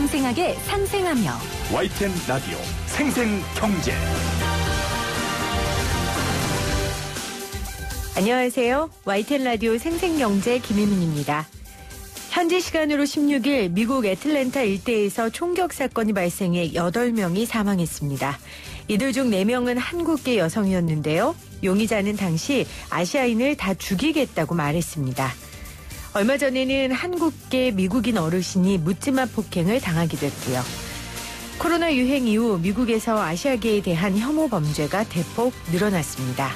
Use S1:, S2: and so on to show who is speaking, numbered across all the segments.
S1: 생생하게 상생하며
S2: YTN 라디오 생생경제.
S3: 안녕하세요. YTN 라디오 생생경제 김혜민입니다. 현지 시간으로 16일 미국 애틀랜타 일대에서 총격 사건이 발생해 8명이 사망했습니다. 이들 중 4명은 한국계 여성이었는데요. 용의자는 당시 아시아인을 다 죽이겠다고 말했습니다. 얼마 전에는 한국계 미국인 어르신이 묻지마 폭행을 당하기도 했고요. 코로나 유행 이후 미국에서 아시아계에 대한 혐오 범죄가 대폭 늘어났습니다.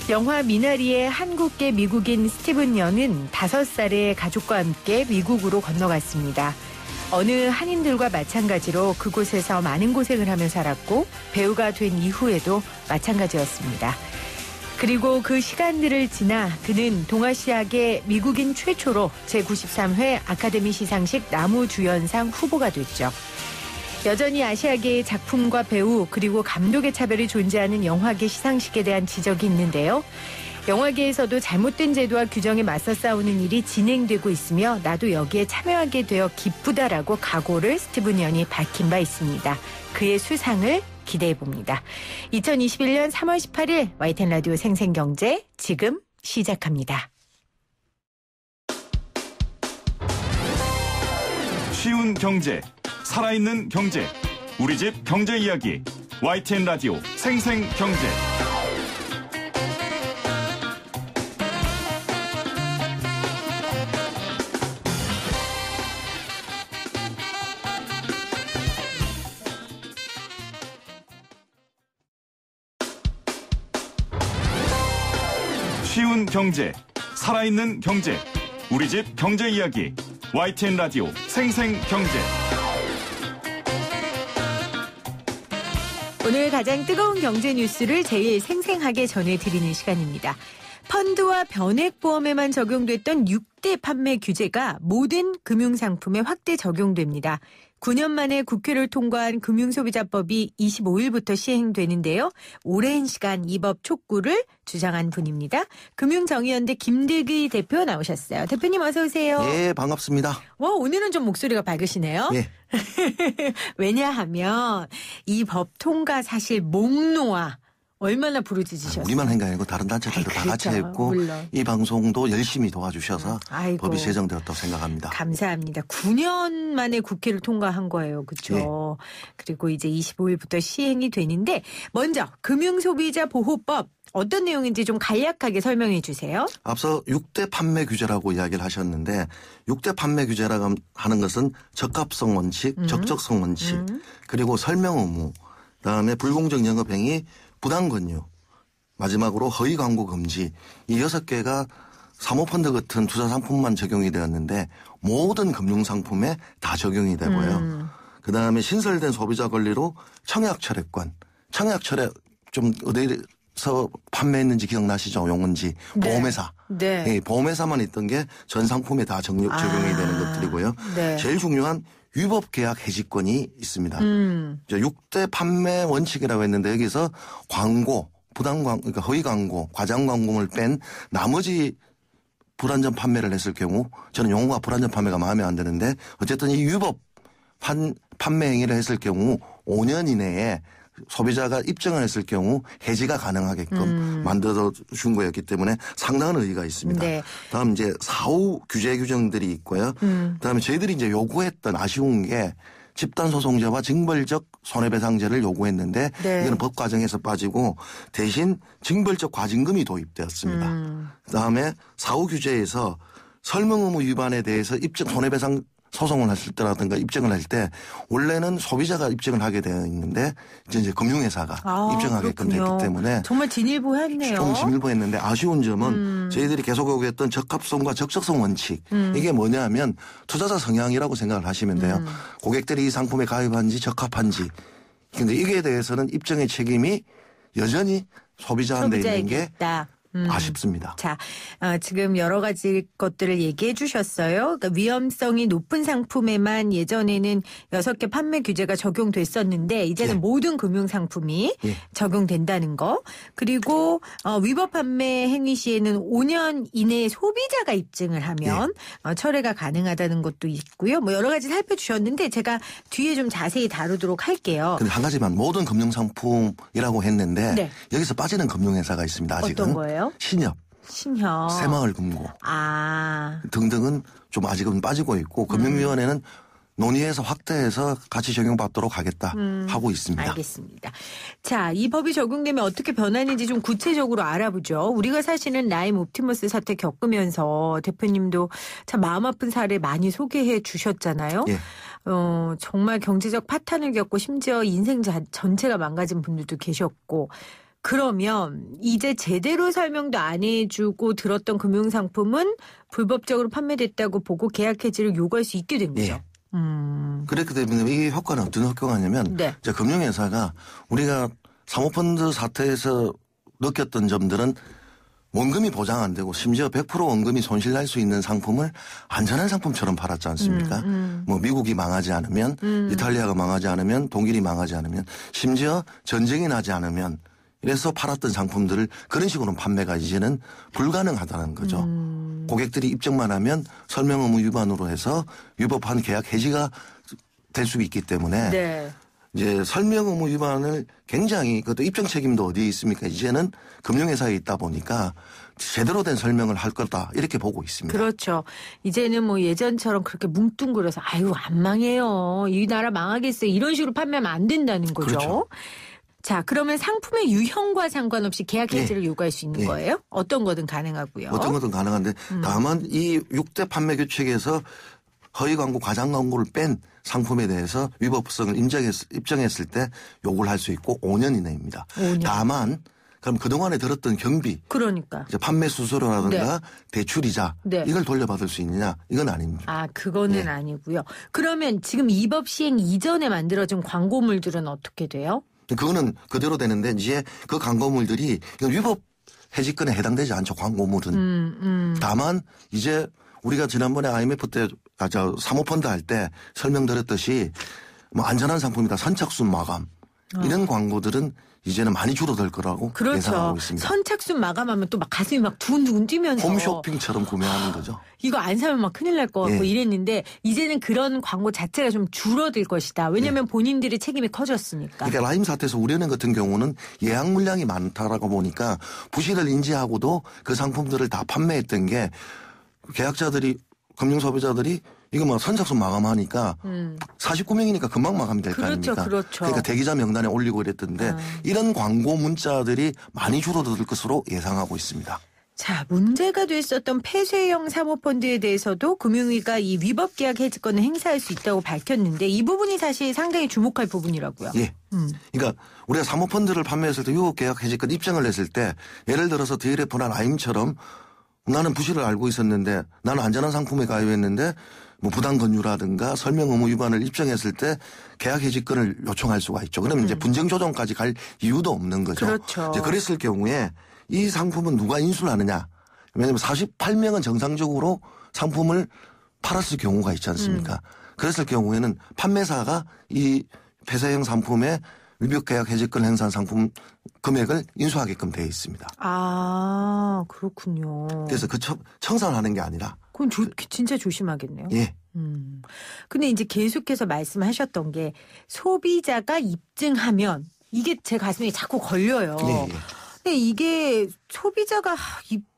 S3: 영화 미나리의 한국계 미국인 스티븐 연은 5살의 가족과 함께 미국으로 건너갔습니다. 어느 한인들과 마찬가지로 그곳에서 많은 고생을 하며 살았고 배우가 된 이후에도 마찬가지였습니다. 그리고 그 시간들을 지나 그는 동아시아계 미국인 최초로 제93회 아카데미 시상식 나무주연상 후보가 됐죠. 여전히 아시아계의 작품과 배우 그리고 감독의 차별이 존재하는 영화계 시상식에 대한 지적이 있는데요. 영화계에서도 잘못된 제도와 규정에 맞서 싸우는 일이 진행되고 있으며 나도 여기에 참여하게 되어 기쁘다라고 각오를 스티븐 연이 밝힌 바 있습니다. 그의 수상을 기대해봅니다. 2021년 3월 18일 YTN 라디오 생생경제 지금 시작합니다.
S2: 쉬운 경제, 살아있는 경제, 우리 집 경제 이야기, YTN 라디오 생생경제. 쉬운 경제, 살아있는 경제, 우리 집 경제 이야기, YTN 라디오 생생경제.
S3: 오늘 가장 뜨거운 경제 뉴스를 제일 생생하게 전해드리는 시간입니다. 펀드와 변액보험에만 적용됐던 6대 판매 규제가 모든 금융상품에 확대 적용됩니다. 9년 만에 국회를 통과한 금융소비자법이 25일부터 시행되는데요. 오랜 시간 이 법 촉구를 주장한 분입니다. 금융정의연대 김대기 대표 나오셨어요. 대표님 어서 오세요.
S4: 예, 반갑습니다.
S3: 오늘은 좀 목소리가 밝으시네요.
S4: 예.
S3: 왜냐하면 이 법 통과 사실 목놓아 얼마나 부르짖으셨어요.
S4: 우리만 한 게 아니고 다른 단체들도 다 같이 했고
S3: 물론.
S4: 이 방송도 열심히 도와주셔서
S3: 아이고.
S4: 법이 제정되었다고 생각합니다.
S3: 감사합니다. 9년 만에 국회를 통과한 거예요. 그렇죠?
S4: 네.
S3: 그리고 이제 25일부터 시행이 되는데 먼저 금융소비자보호법 어떤 내용인지 좀 간략하게 설명해 주세요.
S4: 앞서 6대 판매 규제라고 이야기를 하셨는데 6대 판매 규제라고 하는 것은 적합성 원칙, 적적성 원칙, 그리고 설명 의무, 그다음에 불공정 영업 행위, 부당 권유, 마지막으로 허위 광고 금지, 이 6개가 사모펀드 같은 투자 상품만 적용이 되었는데 모든 금융상품에 다 적용이 되고요. 그다음에 신설된 소비자 권리로 청약철회권, 청약철회 좀 어디서 판매했는지 기억나시죠? 용은지
S3: 네.
S4: 보험회사.
S3: 네.
S4: 예, 보험회사만 있던 게 전 상품에 다 적용이 되는 것들이고요.
S3: 네.
S4: 제일 중요한 위법 계약 해지권이 있습니다. 6대 판매 원칙이라고 했는데 여기서 광고, 부당 광고, 그러니까 허위 광고, 과장 광고를 뺀 나머지 불완전 판매를 했을 경우 저는 용어가 불완전 판매가 마음에 안 드는데 어쨌든 이 위법 판매 행위를 했을 경우 5년 이내에 소비자가 입증을 했을 경우 해지가 가능하게끔 만들어 준 거였기 때문에 상당한 의의가 있습니다.
S3: 네.
S4: 다음 이제 사후 규제 규정들이 있고요. 그다음에 저희들이 이제 요구했던 아쉬운 게 집단소송제와 징벌적 손해배상제를 요구했는데
S3: 네.
S4: 이거는 법 과정에서 빠지고 대신 징벌적 과징금이 도입되었습니다. 그다음에 사후 규제에서 설명 의무 위반에 대해서 입증 손해배상 소송을 했을 때라든가 입증을 할 때 원래는 소비자가 입증을 하게 되어 있는데 이제 금융회사가 입증하게끔
S3: 그렇군요.
S4: 됐기 때문에
S3: 정말 진일보했네요.
S4: 좀 진일보했는데 아쉬운 점은 저희들이 계속 요구했던 적합성과 적적성 원칙 이게 뭐냐면 투자자 성향이라고 생각을 하시면 돼요. 고객들이 이 상품에 가입한지 적합한지 근데 이게 대해서는 입증의 책임이 여전히 소비자한테 있는 게
S3: 있다.
S4: 아쉽습니다.
S3: 자, 지금 여러 가지 것들을 얘기해 주셨어요. 그러니까 위험성이 높은 상품에만 예전에는 6개 판매 규제가 적용됐었는데 이제는
S4: 예.
S3: 모든 금융상품이
S4: 예.
S3: 적용된다는 거. 그리고 위법 판매 행위 시에는 5년 이내에 소비자가 입증을 하면 철회가 가능하다는 것도 있고요. 뭐 여러 가지 살펴주셨는데 제가 뒤에 좀 자세히 다루도록 할게요.
S4: 근데 한 가지만 모든 금융상품이라고 했는데
S3: 네.
S4: 여기서 빠지는 금융회사가 있습니다. 아직은.
S3: 어떤 거예요?
S4: 신협,
S3: 신협.
S4: 새마을금고 등등은 좀 아직은 빠지고 있고 금융위원회는 논의해서 확대해서 같이 적용받도록 하겠다 하고 있습니다.
S3: 알겠습니다. 자, 이 법이 적용되면 어떻게 변하는지 좀 구체적으로 알아보죠. 우리가 사실은 라임 옵티머스 사태 겪으면서 대표님도 참 마음 아픈 사례 많이 소개해 주셨잖아요.
S4: 예.
S3: 정말 경제적 파탄을 겪고 심지어 인생 전체가 망가진 분들도 계셨고 그러면 이제 제대로 설명도 안 해주고 들었던 금융상품은 불법적으로 판매됐다고 보고 계약 해지를 요구할 수 있게 된 거죠.
S4: 예. 그렇기 때문에 이 효과는 어떤 효과가 있냐면
S3: 네.
S4: 이제 금융회사가 우리가 사모펀드 사태에서 느꼈던 점들은 원금이 보장 안 되고 심지어 100% 원금이 손실날 수 있는 상품을 안전한 상품처럼 팔았지 않습니까? 뭐 미국이 망하지 않으면 이탈리아가 망하지 않으면 독일이 망하지 않으면 심지어 전쟁이 나지 않으면 이래서 팔았던 상품들을 그런 식으로 판매가 이제는 불가능하다는 거죠. 고객들이 입증만 하면 설명 의무 위반으로 해서 위법한 계약 해지가 될 수 있기 때문에
S3: 네.
S4: 이제 설명 의무 위반을 굉장히 그것도 입증 책임도 어디에 있습니까? 이제는 금융회사에 있다 보니까 제대로 된 설명을 할 거다 이렇게 보고 있습니다.
S3: 그렇죠. 이제는 뭐 예전처럼 그렇게 뭉뚱그려서 아유 안 망해요. 이 나라 망하겠어요. 이런 식으로 판매하면 안 된다는 거죠.
S4: 그렇죠.
S3: 자, 그러면 상품의 유형과 상관없이 계약 해지를 요구할 수 있는
S4: 예.
S3: 거예요? 어떤 거든 가능하고요.
S4: 어떤 것든 가능한데 다만 이 6대 판매 규칙에서 허위 광고, 과장 광고를 뺀 상품에 대해서 위법성을 입증했을 때 요구를 할 수 있고 5년 이내입니다.
S3: 5년.
S4: 다만 그럼 그동안에 들었던 경비,
S3: 그러니까.
S4: 이제 판매 수수료라든가 대출이자
S3: 네.
S4: 이걸 돌려받을 수 있느냐 이건 아닙니다.
S3: 아, 그거는
S4: 예.
S3: 아니고요. 그러면 지금 이 법 시행 이전에 만들어진 광고물들은 어떻게 돼요?
S4: 그거는 그대로 되는데 이제 그 광고물들이 위법 해지권에 해당되지 않죠. 광고물은. 다만 이제 우리가 지난번에 IMF 때 사모펀드 할 때 설명드렸듯이 뭐 안전한 상품이다. 선착순 마감 이런 광고들은 이제는 많이 줄어들 거라고
S3: 그렇죠.
S4: 예상하고 있습니다.
S3: 선착순 마감하면 또 막 가슴이 막 두근두근 뛰면서
S4: 홈쇼핑처럼 구매하는 거죠.
S3: 이거 안 사면 막 큰일 날 것 같고
S4: 예.
S3: 이랬는데 이제는 그런 광고 자체가 좀 줄어들 것이다. 왜냐하면 본인들의 책임이 커졌으니까.
S4: 그러니까 라임 사태에서 우려낸 같은 경우는 예약 물량이 많다라고 보니까 부실을 인지하고도 그 상품들을 다 판매했던 게 계약자들이 금융소비자들이 이거 뭐 선착순 마감하니까 49명이니까 금방 마감이 될 거
S3: 그렇죠,
S4: 아닙니까?
S3: 그렇죠.
S4: 그러니까 대기자 명단에 올리고 이랬던데 이런 광고 문자들이 많이 줄어들 것으로 예상하고 있습니다.
S3: 자, 문제가 됐었던 폐쇄형 사모펀드에 대해서도 금융위가 이 위법 계약 해지권을 행사할 수 있다고 밝혔는데 이 부분이 사실 상당히 주목할 부분이라고요.
S4: 예. 그러니까 우리가 사모펀드를 판매했을 때 유효 계약 해지권 입증을 했을 때 예를 들어서 DLF나 라임처럼 나는 부실을 알고 있었는데 나는 안전한 상품에 가입했는데 뭐 부당 권유라든가 설명 의무 위반을 입증했을 때 계약 해지권을 요청할 수가 있죠. 그러면 이제 분쟁 조정까지 갈 이유도 없는 거죠.
S3: 그렇죠.
S4: 이제 그랬을 경우에 이 상품은 누가 인수를 하느냐. 왜냐하면 48명은 정상적으로 상품을 팔았을 경우가 있지 않습니까? 그랬을 경우에는 판매사가 이 폐쇄형 상품에 위법 계약 해지권 행사한 상품 금액을 인수하게끔 되어 있습니다.
S3: 아, 그렇군요.
S4: 그래서 그 청산하는 게 아니라.
S3: 그건 진짜 조심하겠네요.
S4: 예.
S3: 근데 이제 계속해서 말씀하셨던 게 소비자가 입증하면 이게 제 가슴에 자꾸 걸려요.
S4: 예, 예.
S3: 근데 이게 소비자가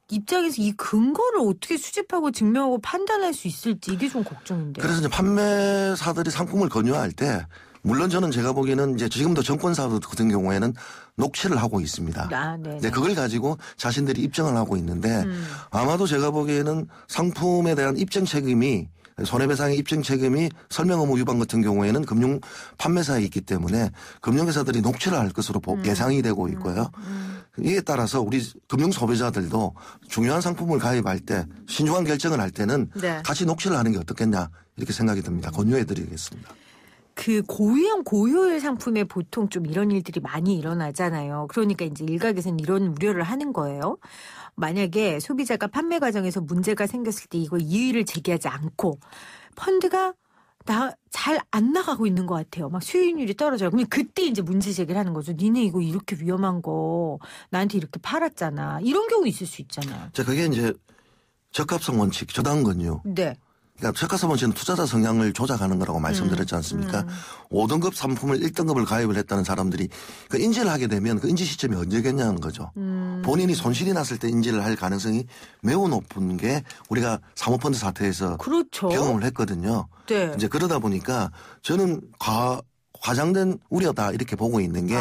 S3: 입장에서 이 근거를 어떻게 수집하고 증명하고 판단할 수 있을지 이게 좀 걱정인데요.
S4: 그래서 이제 판매사들이 상품을 권유할 때 물론 저는 제가 보기에는 이제 지금도 정권사들 같은 경우에는 녹취를 하고 있습니다.
S3: 아, 네.
S4: 네, 그걸 가지고 자신들이 입증을 하고 있는데 아마도 제가 보기에는 상품에 대한 입증 책임이 손해배상의 입증 책임이 설명 의무 위반 같은 경우에는 금융 판매사에 있기 때문에 금융회사들이 녹취를 할 것으로 예상이 되고 있고요. 이에 따라서 우리 금융 소비자들도 중요한 상품을 가입할 때 신중한 결정을 할 때는
S3: 네.
S4: 같이 녹취를 하는 게 어떻겠냐 이렇게 생각이 듭니다. 권유해 드리겠습니다.
S3: 그 고유형 고효율 상품에 보통 좀 이런 일들이 많이 일어나잖아요. 그러니까 이제 일각에서는 이런 우려를 하는 거예요. 만약에 소비자가 판매 과정에서 문제가 생겼을 때 이거 이의를 제기하지 않고 펀드가 잘 안 나가고 있는 것 같아요. 막 수익률이 떨어져요. 그럼 그때 이제 문제 제기를 하는 거죠. 니네 이거 이렇게 위험한 거 나한테 이렇게 팔았잖아. 이런 경우 있을 수 있잖아요.
S4: 자, 그게 이제 적합성 원칙, 저당권유.
S3: 네.
S4: 그러니까 적합성 원칙은 투자자 성향을 조작하는 거라고 말씀드렸지 않습니까? 5등급 상품을 1등급을 가입을 했다는 사람들이 그 인지를 하게 되면 그 인지 시점이 언제겠냐는 거죠. 본인이 손실이 났을 때 인지를 할 가능성이 매우 높은 게 우리가 사모펀드 사태에서
S3: 그렇죠.
S4: 경험을 했거든요.
S3: 네.
S4: 이제 그러다 보니까 저는 과장된 우려다 이렇게 보고 있는 게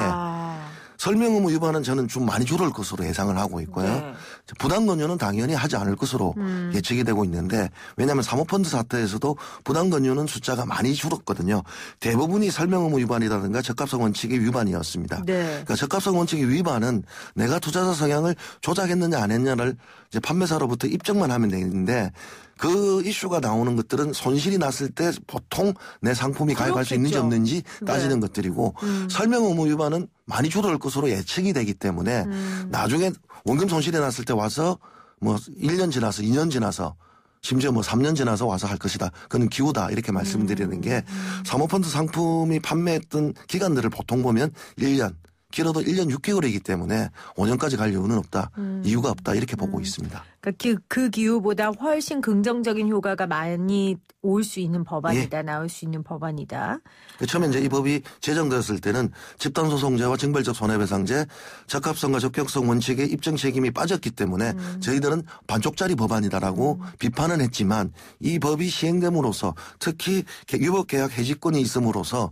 S4: 설명 의무 위반은 저는 좀 많이 줄을 것으로 예상을 하고 있고요.
S3: 네.
S4: 부당 권유는 당연히 하지 않을 것으로 예측이 되고 있는데 왜냐하면 사모펀드 사태에서도 부당 권유는 숫자가 많이 줄었거든요. 대부분이 설명 의무 위반이라든가 적합성 원칙의 위반이었습니다.
S3: 네.
S4: 그러니까 적합성 원칙의 위반은 내가 투자자 성향을 조작했느냐 안 했느냐를 이제 판매사로부터 입증만 하면 되는데 그 이슈가 나오는 것들은 손실이 났을 때 보통 내 상품이 가입할 수 있는지
S3: 그렇겠죠.
S4: 없는지 따지는
S3: 네.
S4: 것들이고 설명 의무 위반은 많이 줄을 것으로 예측이 되기 때문에 나중에 원금 손실이 났을 때 와서 뭐 1년 지나서 2년 지나서 심지어 뭐 3년 지나서 와서 할 것이다. 그건 기우다. 이렇게 말씀드리는 게 사모펀드 상품이 판매했던 기간들을 보통 보면 1년 길어도 1년 6개월이기 때문에 5년까지 갈 이유는 없다. 이유가 없다. 이렇게 보고 있습니다.
S3: 그러니까 그 기후보다 훨씬 긍정적인 효과가 많이 올 수 있는 법안이다. 나올 수 있는 법안이다.
S4: 처음에 이제 이 법이 제정되었을 때는 집단소송제와 징벌적 손해배상제, 적합성과 적격성 원칙의 입증 책임이 빠졌기 때문에 저희들은 반쪽짜리 법안이다라고 비판은 했지만 이 법이 시행됨으로써 특히 유법계약 해지권이 있음으로써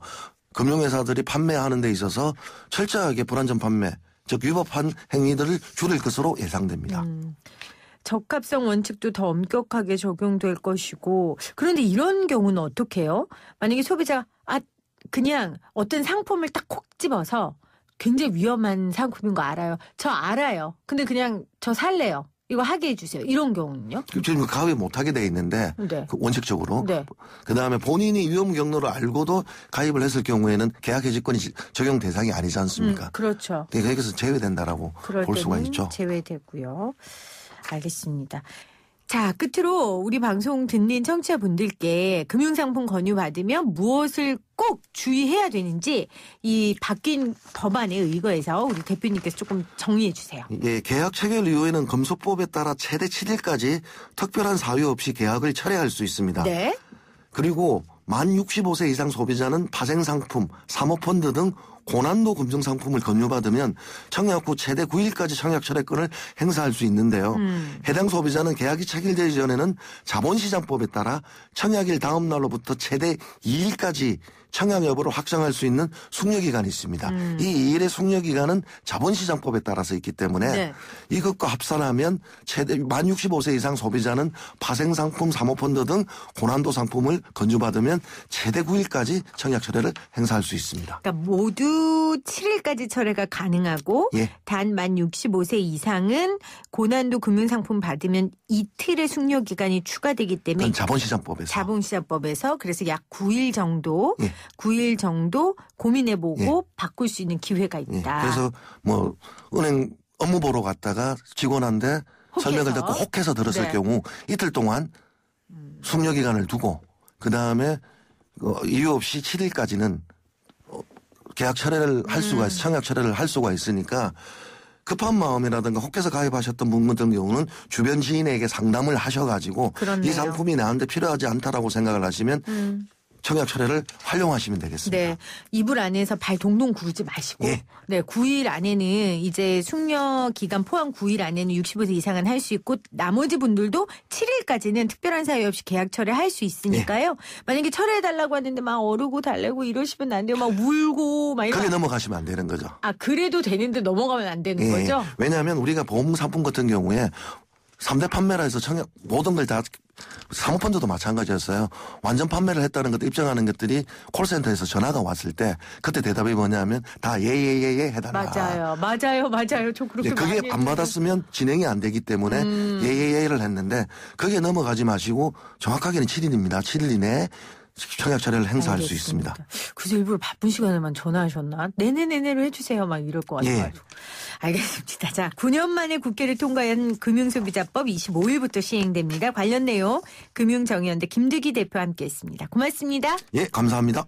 S4: 금융회사들이 판매하는 데 있어서 철저하게 불안전 판매, 즉 위법한 행위들을 줄일 것으로 예상됩니다.
S3: 적합성 원칙도 더 엄격하게 적용될 것이고 그런데 이런 경우는 어떻게 해요? 만약에 소비자가 그냥 어떤 상품을 딱 콕 집어서 굉장히 위험한 상품인 거 알아요. 저 알아요. 근데 그냥 저 살래요. 이거 하게 해주세요. 이런 경우는요?
S4: 지금 가입 못하게 돼 있는데
S3: 네.
S4: 그 원칙적으로
S3: 네.
S4: 그다음에 본인이 위험 경로를 알고도 가입을 했을 경우에는 계약 해지권이 적용 대상이 아니지 않습니까?
S3: 그렇죠.
S4: 여기서 제외된다라고
S3: 그럴
S4: 볼 수가
S3: 때는
S4: 있죠.
S3: 제외되고요. 알겠습니다. 자, 끝으로 우리 방송 듣는 청취자분들께 금융상품 권유받으면 무엇을 꼭 주의해야 되는지 이 바뀐 법안에 의거해서 우리 대표님께서 조금 정리해 주세요.
S4: 예, 계약 체결 이후에는 금소법에 따라 최대 7일까지 특별한 사유 없이 계약을 철회할 수 있습니다.
S3: 네.
S4: 그리고 만 65세 이상 소비자는 파생상품, 사모펀드 등 고난도 금융상품을 권유받으면 청약 후 최대 9일까지 청약 철회권을 행사할 수 있는데요. 해당 소비자는 계약이 체결되기 전에는 자본시장법에 따라 청약일 다음 날로부터 최대 2일까지 청약 여부를 확정할 수 있는 숙려기간이 있습니다. 이 2일의 숙려기간은 자본시장법에 따라서 있기 때문에
S3: 네.
S4: 이것과 합산하면 최대 만 65세 이상 소비자는 파생상품, 사모펀드 등 고난도 상품을 권유받으면 최대 9일까지 청약 철회를 행사할 수 있습니다.
S3: 그러니까 모두 7일까지 철회가 가능하고
S4: 예.
S3: 단 만 65세 이상은 고난도 금융상품 받으면 이틀의 숙려기간이 추가되기 때문에
S4: 그건 자본시장법에서.
S3: 자본시장법에서 그래서 약 9일 정도
S4: 예.
S3: 9일 정도 고민해보고
S4: 예.
S3: 바꿀 수 있는 기회가
S4: 예.
S3: 있다.
S4: 그래서 뭐 은행 업무 보러 갔다가 직원한테
S3: 혹해서.
S4: 설명을 듣고 혹해서 들었을
S3: 네.
S4: 경우 이틀 동안 숙려기간을 두고 그다음에 이유 없이 7일까지는 계약 철회를 할 수가 있어 청약 철회를 할 수가 있으니까 급한 마음이라든가 혹해서 가입하셨던 분들 같은 경우는 주변 지인에게 상담을 하셔가지고
S3: 그렇네요.
S4: 이 상품이 나한테 필요하지 않다라고 생각을 하시면 청약 철회를 활용하시면 되겠습니다.
S3: 네. 이불 안에서 발 동동 구르지 마시고.
S4: 예.
S3: 네. 9일 안에는 이제 숙려 기간 포함 9일 안에는 65세 이상은 할 수 있고 나머지 분들도 7일까지는 특별한 사유 없이 계약 철회할 수 있으니까요. 만약에 철회해달라고 하는데 막 어르고 달래고 이러시면 안 돼요. 막 울고 막
S4: 크게
S3: 이런.
S4: 넘어가시면 안 되는 거죠.
S3: 그래도 되는데 넘어가면 안 되는
S4: 예.
S3: 거죠?
S4: 왜냐하면 우리가 보험 상품 같은 경우에 3대 판매라 해서 청약 모든 걸 다 사모펀드도 마찬가지였어요. 완전 판매를 했다는 것도 입증하는 것들이 콜센터에서 전화가 왔을 때 그때 대답이 뭐냐면 다 예예예예 해달라.
S3: 맞아요. 저 그렇게 많이
S4: 그게 안
S3: 했는데.
S4: 받았으면 진행이 안 되기 때문에 예예예를 했는데 그게 넘어가지 마시고 정확하게는 7일입니다. 7일 이내에 청약 철회를 행사할 수 있습니다.
S3: 그래서 일부러 바쁜 시간에만 전화하셨나? 네네네네로 해주세요. 막 이럴 것 같아가지고. 알겠습니다. 자, 9년 만에 국회를 통과한 금융소비자법 25일부터 시행됩니다. 관련 내용 금융정의연대 김두기 대표와 함께했습니다. 고맙습니다.
S4: 예, 감사합니다.